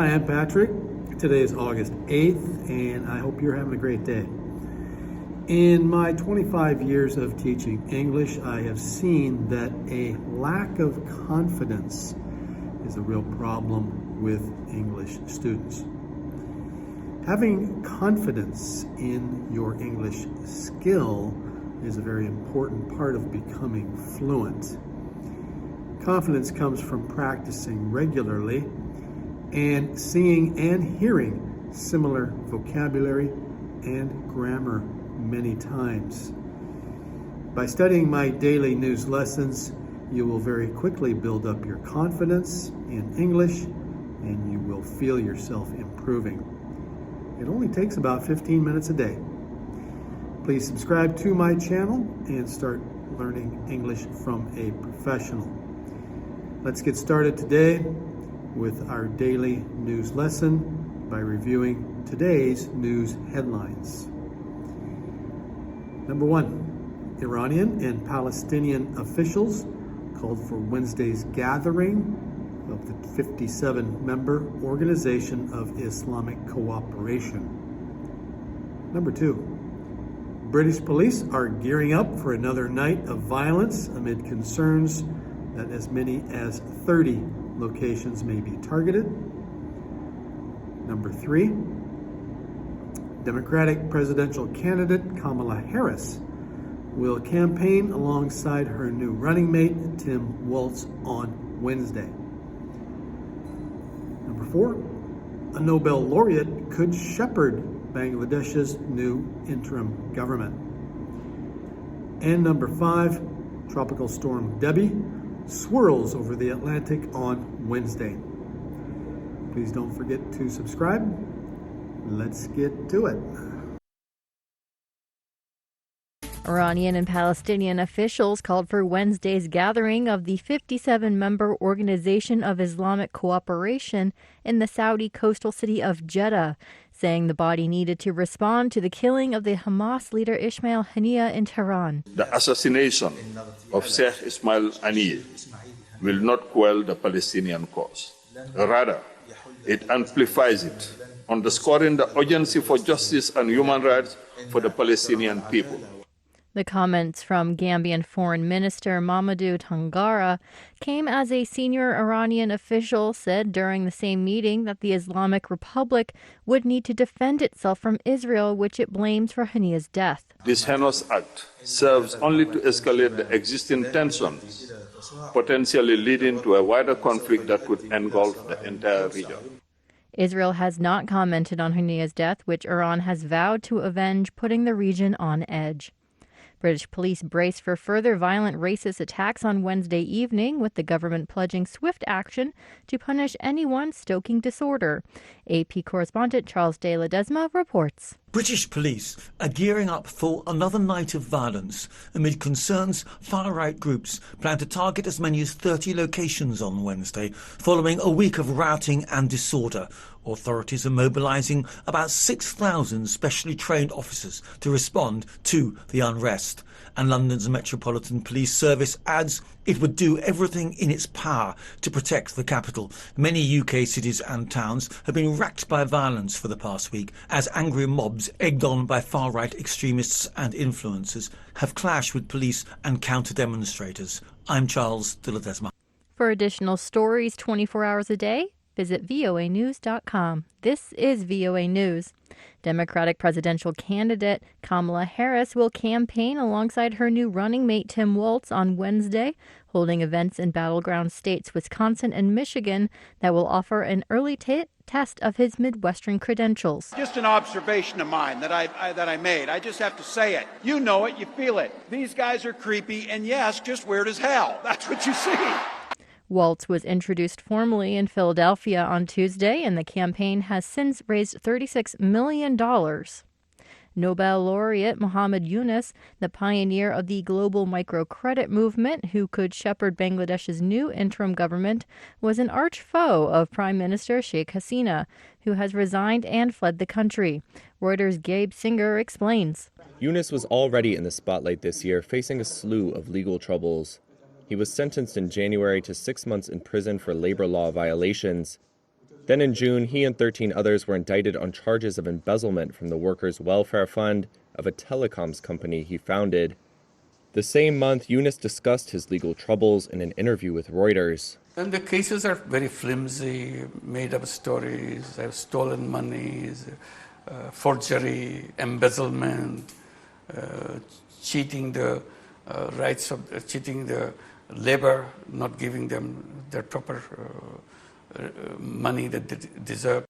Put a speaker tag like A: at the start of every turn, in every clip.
A: Hi, I'm Patrick. Today is August 8th, and I hope you're having a great day. In my 25 years of teaching English, I have seen that a lack of confidence is a real problem with English students. Having confidence in your English skill is a very important part of becoming fluent. Confidence comes from practicing regularly and seeing and hearing similar vocabulary and grammar many times. By studying my daily news lessons, you will very quickly build up your confidence in English and you will feel yourself improving. It only takes about 15 minutes a day. Please subscribe to my channel and start learning English from a professional. Let's get started today with our daily news lesson by reviewing today's news headlines. Number 1, Iranian and Palestinian officials called for Wednesday's gathering of the 57-member Organization of Islamic Cooperation. Number 2, British police are gearing up for another night of violence amid concerns that as many as 30 locations may be targeted. Number 3, Democratic presidential candidate Kamala Harris will campaign alongside her new running mate Tim Walz on Wednesday. Number 4, a Nobel laureate could shepherd Bangladesh's new interim government. And number 5, Tropical Storm Debbie swirls over the Atlantic on Wednesday. Please don't forget to subscribe. Let's get to it.
B: Iranian and Palestinian officials called for Wednesday's gathering of the 57-member Organization of Islamic Cooperation in the Saudi coastal city of Jeddah, saying the body needed to respond to the killing of the Hamas leader Ismail Haniyeh in Tehran.
C: The assassination of Sheikh Ismail Haniyeh will not quell the Palestinian cause. Rather, it amplifies it, underscoring the urgency for justice and human rights for the Palestinian people.
B: The comments from Gambian Foreign Minister Mamadou Tangara came as a senior Iranian official said during the same meeting that the Islamic Republic would need to defend itself from Israel, which it blames for Haniyeh's death.
C: This heinous act serves only to escalate the existing tensions, potentially leading to a wider conflict that could engulf the entire region.
B: Israel has not commented on Haniyeh's death, which Iran has vowed to avenge, putting the region on edge. British police brace for further violent racist attacks on Wednesday evening, with the government pledging swift action to punish anyone stoking disorder. AP correspondent Charles de Ledesma reports.
D: British police are gearing up for another night of violence amid concerns far-right groups plan to target as many as 30 locations on Wednesday, following a week of rioting and disorder. Authorities are mobilising about 6,000 specially trained officers to respond to the unrest. And London's Metropolitan Police Service adds it would do everything in its power to protect the capital. Many UK cities and towns have been racked by violence for the past week as angry mobs, egged on by far-right extremists and influencers, have clashed with police and counter-demonstrators. I'm Charles de Ledesma.
B: For additional stories 24 hours a day, visit voanews.com. This is VOA News. Democratic presidential candidate Kamala Harris will campaign alongside her new running mate Tim Walz on Wednesday, holding events in battleground states Wisconsin and Michigan that will offer an early test of his Midwestern credentials.
E: Just an observation of mine that I made. I just have to say it. You know it, you feel it. These guys are creepy and yes, just weird as hell. That's what you see.
B: Walz was introduced formally in Philadelphia on Tuesday, and the campaign has since raised $36 million. Nobel laureate Muhammad Yunus, the pioneer of the global microcredit movement who could shepherd Bangladesh's new interim government, was an arch foe of Prime Minister Sheikh Hasina, who has resigned and fled the country. Reuters' Gabe Singer explains.
F: Yunus was already in the spotlight this year, facing a slew of legal troubles. He was sentenced in January to 6 months in prison for labor law violations. Then in June, he and 13 others were indicted on charges of embezzlement from the Workers' Welfare Fund of a telecoms company he founded. The same month, Yunus discussed his legal troubles in an interview with Reuters.
G: And the cases are very flimsy, made up stories, stolen monies, forgery, embezzlement, cheating the cheating the labor, not giving them their proper money that they deserve.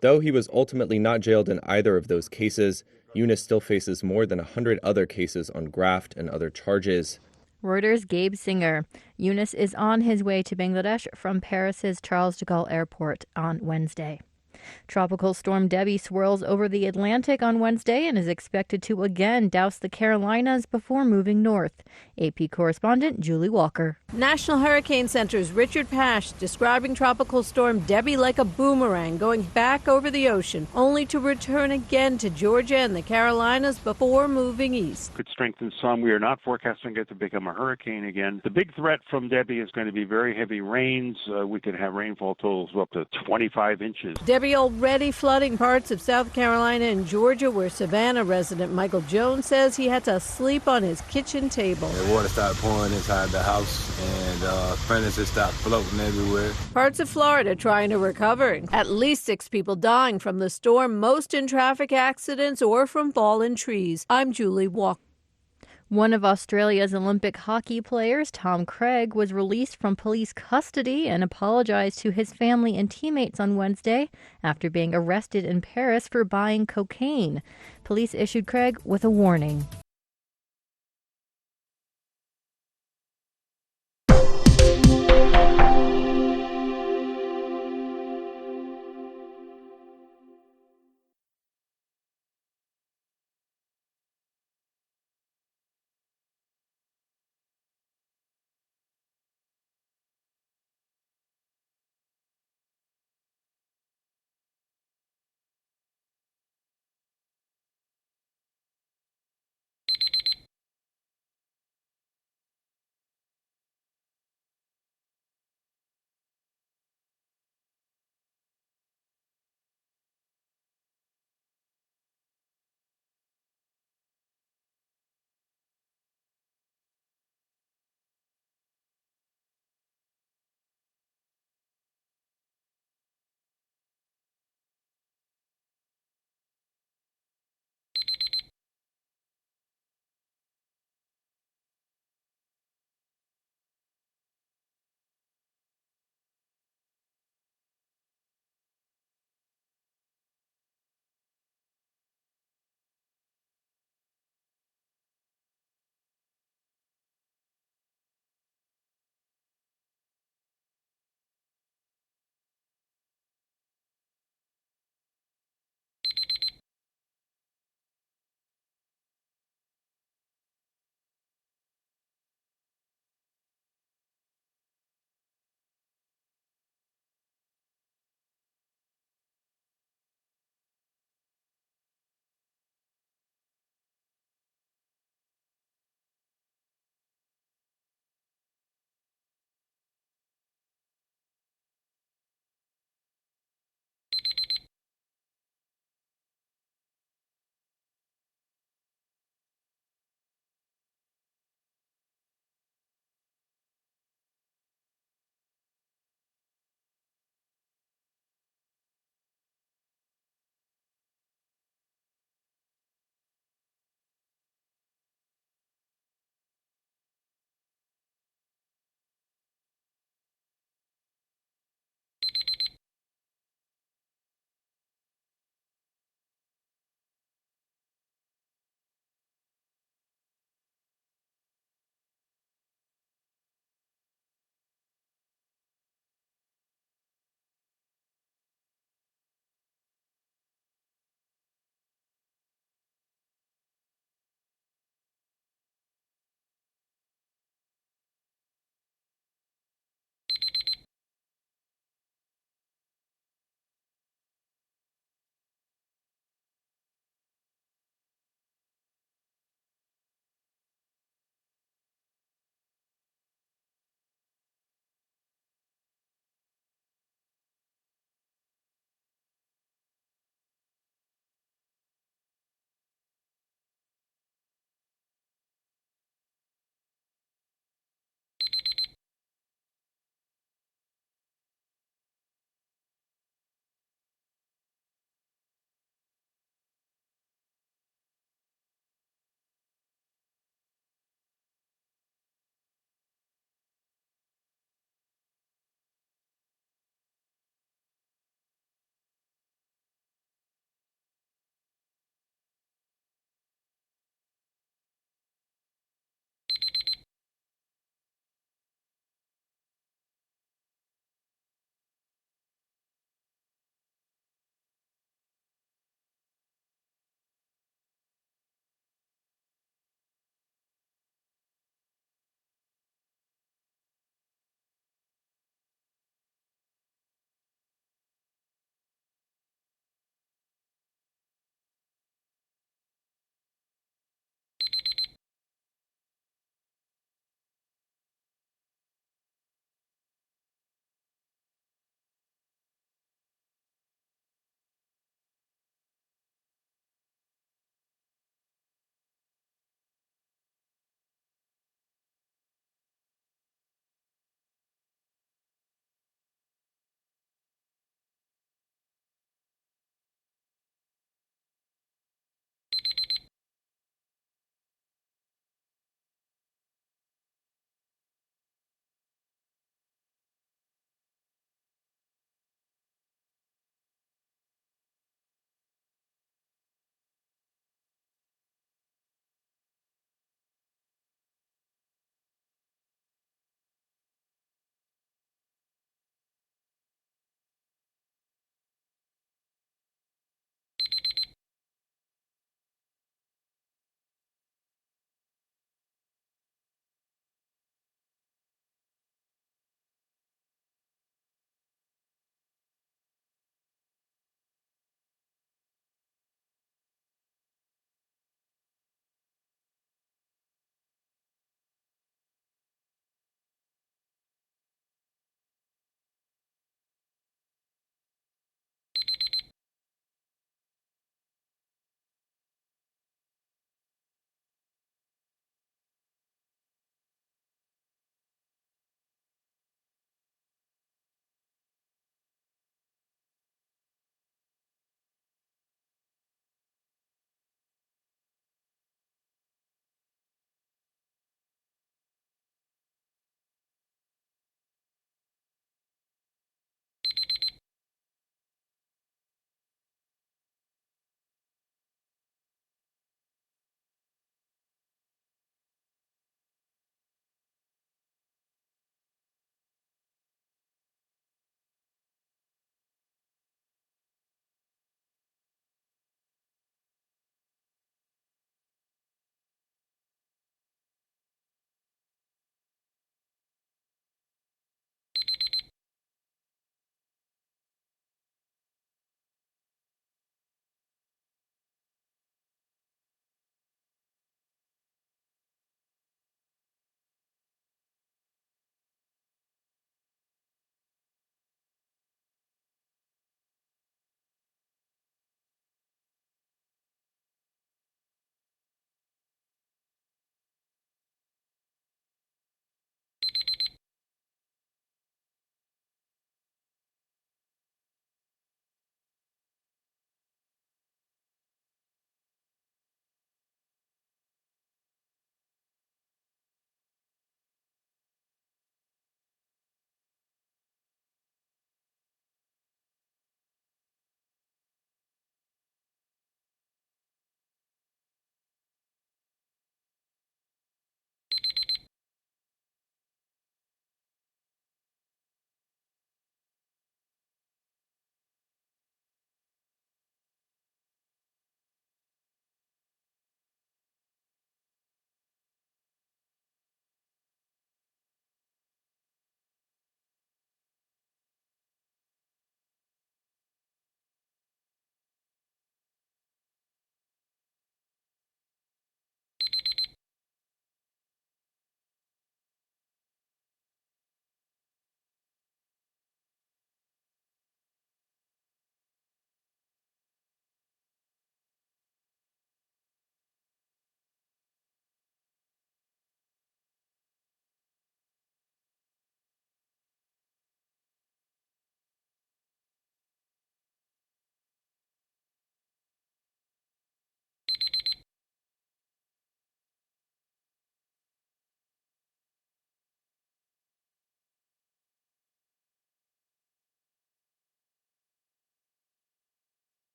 F: Though he was ultimately not jailed in either of those cases, Yunus still faces more than 100 other cases on graft and other charges.
B: Reuters' Gabe Singer. Yunus is on his way to Bangladesh from Paris's Charles de Gaulle Airport on Wednesday. Tropical storm Debbie swirls over the Atlantic on Wednesday and is expected to again douse the Carolinas before moving north. AP correspondent Julie Walker.
H: National Hurricane Center's Richard Pash describing tropical storm Debbie like a boomerang going back over the ocean, only to return again to Georgia and the Carolinas before moving east.
I: Could strengthen some. We are not forecasting it to become a hurricane again. The big threat from Debbie is going to be very heavy rains. We could have rainfall totals of up to 25 inches.
H: Debbie already flooding parts of South Carolina and Georgia, where Savannah resident Michael Jones says he had to sleep on his kitchen table.
J: The water started pouring inside the house, and furniture started floating everywhere.
H: Parts of Florida trying to recover. At least 6 people dying from the storm, most in traffic accidents or from fallen trees. I'm Julie Walker.
B: One of Australia's Olympic hockey players, Tom Craig, was released from police custody and apologized to his family and teammates on Wednesday after being arrested in Paris for buying cocaine. Police issued Craig with a warning.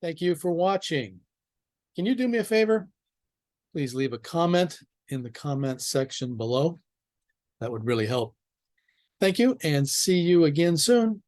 A: Thank you for watching. Can you do me a favor? Please leave a comment in the comments section below. That would really help. Thank you, and see you again soon.